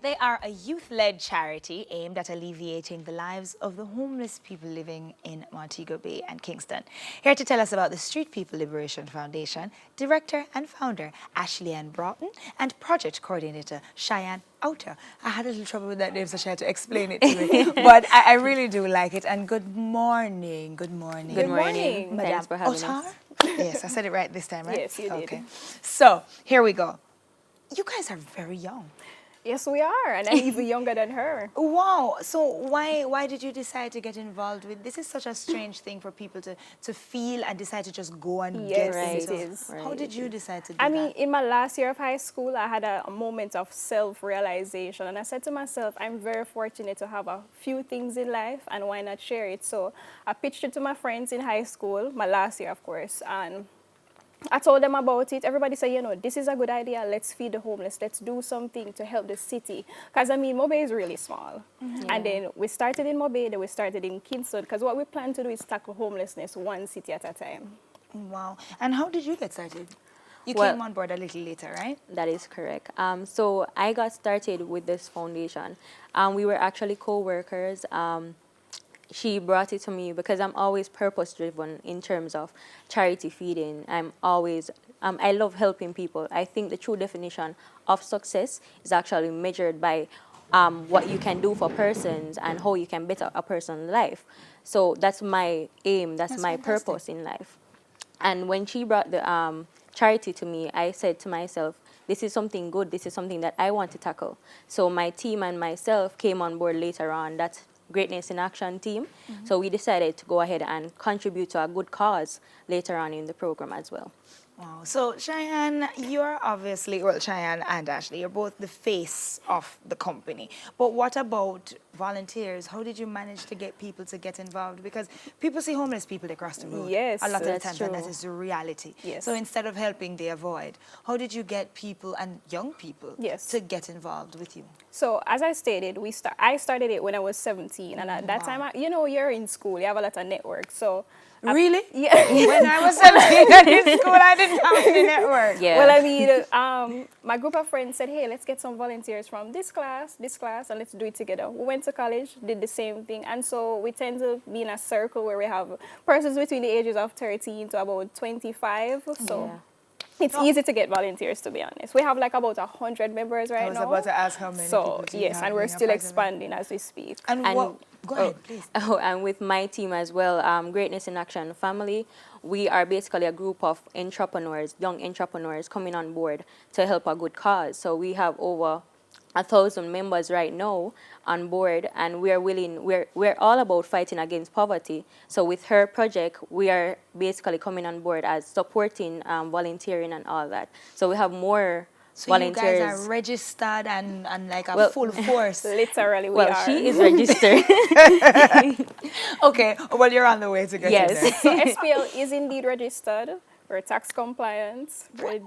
They are a youth-led charity aimed at alleviating the lives of the homeless people living in Montego Bay and Kingston. Here to tell us about the Street People Liberation Foundation, Director and Founder Ashley Ann Broughton and Project Coordinator Cheyenne Outer. I had a little trouble with that name, so she had to explain it to me. But I really do like it. And good morning. Good morning. Good morning. Madam Thanks for having Otar? us. Yes, I said it right this time, right? Yes, you did. Okay. So, here we go. You guys are very young. Yes, we are, and I'm even younger than her. Wow. So why did you decide to get involved with this? Is such a strange thing for people to feel and decide to just go and Yes, get it into. is. How did you decide to do I that? mean, in my last year of high school, I had a moment of self-realization, and I said to myself, I'm very fortunate to have a few things in life, and why not share it? So I pitched it to my friends in high school, my last year, of course, and I told them about it. Everybody said, you know, this is a good idea. Let's feed the homeless. Let's do something to help the city. Because, I mean, Mobay is really small. And then we started in Mobay, then we started in Kingston. Because what we plan to do is tackle homelessness one city at a time. Wow. And how did you get started? You Well, came on board a little later, right? That is correct. So I got started with this foundation. We were actually co-workers. She brought it to me because I'm always purpose-driven in terms of charity feeding. I love helping people. I think the true definition of success is actually measured by what you can do for persons and how you can better a person's life. So that's my aim, that's my fantastic. purpose in life. And when she brought the charity to me, I said to myself, this is something good, this is something that I want to tackle. So my team and myself came on board later on. That's Greatness in Action team. So we decided to go ahead and contribute to a good cause later on in the program as well. Wow. So, Cheyenne, you're obviously, well, Cheyenne and Ashley, you're both the face of the company. But what about volunteers? How did you manage to get people to get involved? Because people see homeless people across the road. Yes, A lot of the that's times, and that true. is the reality. Yes. So instead of helping, they avoid. How did you get people and young people Yes. to get involved with you? So as I stated, I started it when I was 17, and at that time, you know, you're in school, you have a lot of networks. So Really? yeah. When I was 17 and in school, I didn't have any network. Well, I mean, my group of friends said, hey, let's get some volunteers from this class, and let's do it together. We went to college, did the same thing. And so we tend to be in a circle where we have persons between the ages of 13 to about 25. So Yeah. it's easy to get volunteers, to be honest. We have like about 100 members right I was now. about to ask how many So, people do you yes, have and in we're your still part of it? expanding as we speak. And what? Go ahead, please. Oh, and with my team as well, Greatness in Action Family, we are basically a group of entrepreneurs, young entrepreneurs coming on board to help a good cause. So we have over 1,000 members right now on board, and we're all about fighting against poverty. So with her project, we are basically coming on board as supporting volunteering and all that. So we have more So volunteers. you guys are registered and like a full force. Literally, we Well, are. she is registered. Okay, well, you're on the way to get in there. Yes. So SPL is indeed registered. We're tax compliant. Wait.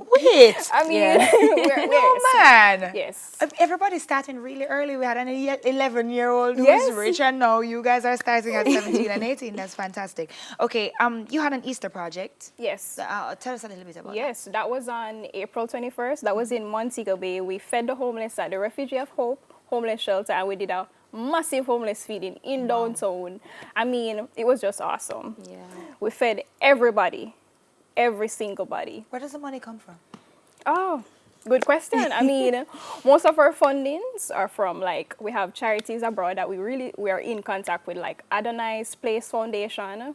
I mean, No, we're man. yes. Everybody's starting really early. We had an 11-year-old who Yes. was rich, and now you guys are starting at 17 and 18. That's fantastic. Okay, you had an Easter project. Yes. Tell us a little bit about Yes, that was on April 21st. That was in Montego Bay. We fed the homeless at the Refugee of Hope homeless shelter, and we did a massive homeless feeding in downtown. I mean, it was just awesome. that. Yeah. We fed everybody, every single body. Where does the money come from? Oh, good question. I mean, most of our fundings are from, like, we have charities abroad that we are in contact with, like Adonai's Place Foundation.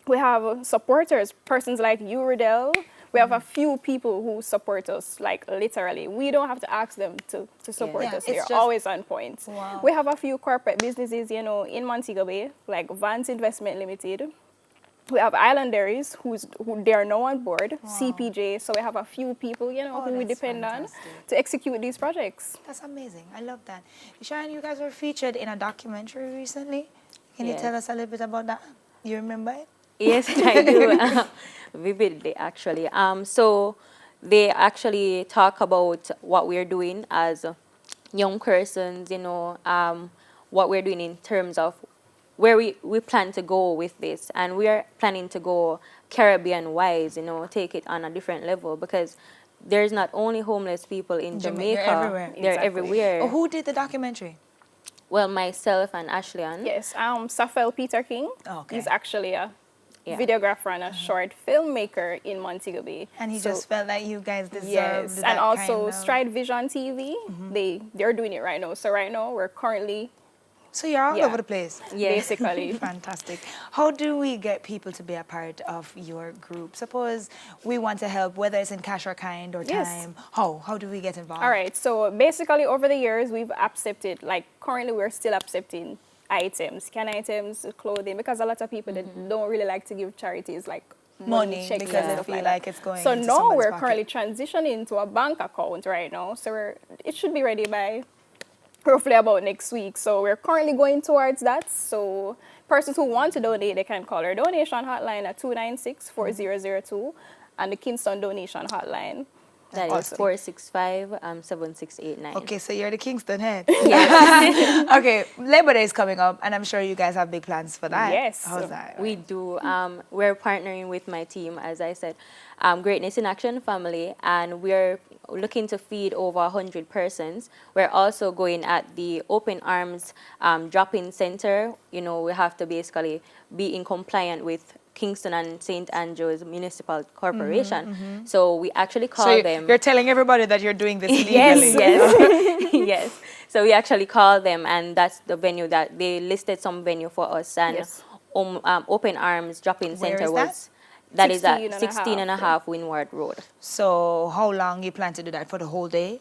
We have supporters, persons like you, Riddell. We have a few people who support us, like, literally. We don't have to ask them to support Yeah, us. it's They're just- always on point. Wow. We have a few corporate businesses, you know, in Montego Bay, like Vance Investment Limited. We have Islanders who they are now on board, CPJ. So we have a few people, you know, Oh, who we that's depend fantastic. on to execute these projects. That's amazing. I love that. Shine, you guys were featured in a documentary recently. Can you Yes. tell us a little bit about that? You remember it? Yes, I do. Vividly, actually. So they actually talk about what we're doing as young persons, you know, what we're doing in terms of where we plan to go with this. And we are planning to go Caribbean-wise, you know, take it on a different level because there's not only homeless people in Jamaica, They're everywhere. they're Exactly. everywhere. Oh, who did the documentary? Well, myself and Ashley-Ann. Yes, Safel Peter King. Okay. He's actually a Yeah. videographer and a short filmmaker in Montego Bay. And he So, just felt like you guys deserved yes, that and also kind of... Stride Vision TV. They're doing it right now. So right now we're currently So you're all Yeah. over the place. Yeah. basically. Fantastic. How do we get people to be a part of your group? Suppose we want to help, whether it's in cash or kind or Yes. time. How do we get involved? All right. So basically, over the years, we've accepted. Like currently, we're still accepting items, can items, clothing, because a lot of people that don't really like to give charities like Money, checks, because and they stuff feel like like that. it's going So into now someone's we're pocket. currently transitioning into a bank account right now. So it should be ready by roughly about next week. So we're currently going towards that. So persons who want to donate, they can call our donation hotline at 296-4002 and the Kingston donation hotline. That is Awesome. 465-7689. Okay, so you're the Kingston head. Yes. Okay, Labor Day is coming up, and I'm sure you guys have big plans for that. Yes. How's that? We do. We're partnering with my team, as I said, Greatness in Action Family, and we're looking to feed over 100 persons. We're also going at the Open Arms drop-in center. You know, we have to basically be in compliant with Kingston and St. Andrews Municipal Corporation. So we actually call So them. you're telling everybody that you're doing this legally. Yes, yes, yes. So we actually call them, and that's the venue that they listed some venue for us. And Yes. Open Arms Drop-In Where Center is that? was that is at 16 16 and a half Windward Road. So how long you plan to do that? For the whole day?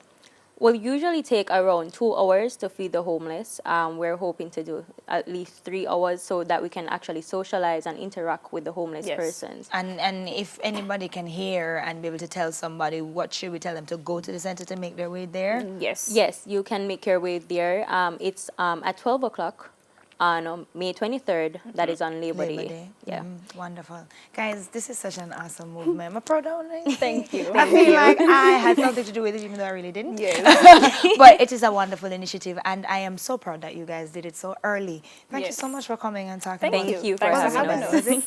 Will usually take around 2 hours to feed the homeless. We're hoping to do at least 3 hours so that we can actually socialize and interact with the homeless Yes. persons. And if anybody can hear and be able to tell somebody, what should we tell them? To go to the center to make their way there? Yes. Yes, you can make your way there. It's at 12 o'clock on May 23rd. That is on Labor Day. Yeah. Wonderful. Guys, this is such an awesome movement. I'm proud of you. Thank you. I feel like I had something to do with it, even though I really didn't. Yes. But it is a wonderful initiative, and I am so proud that you guys did it so early. Thank you Yes. so much for coming and talking Thank about you for Thanks having us.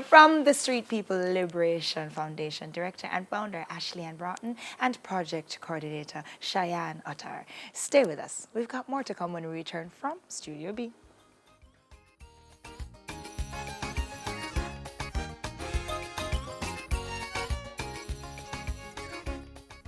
From the Street People Liberation Foundation, Director and Founder Ashley-Ann Broughton, and Project Coordinator Cheyenne Uttar. Stay with us. We've got more to come when we return from Studio B.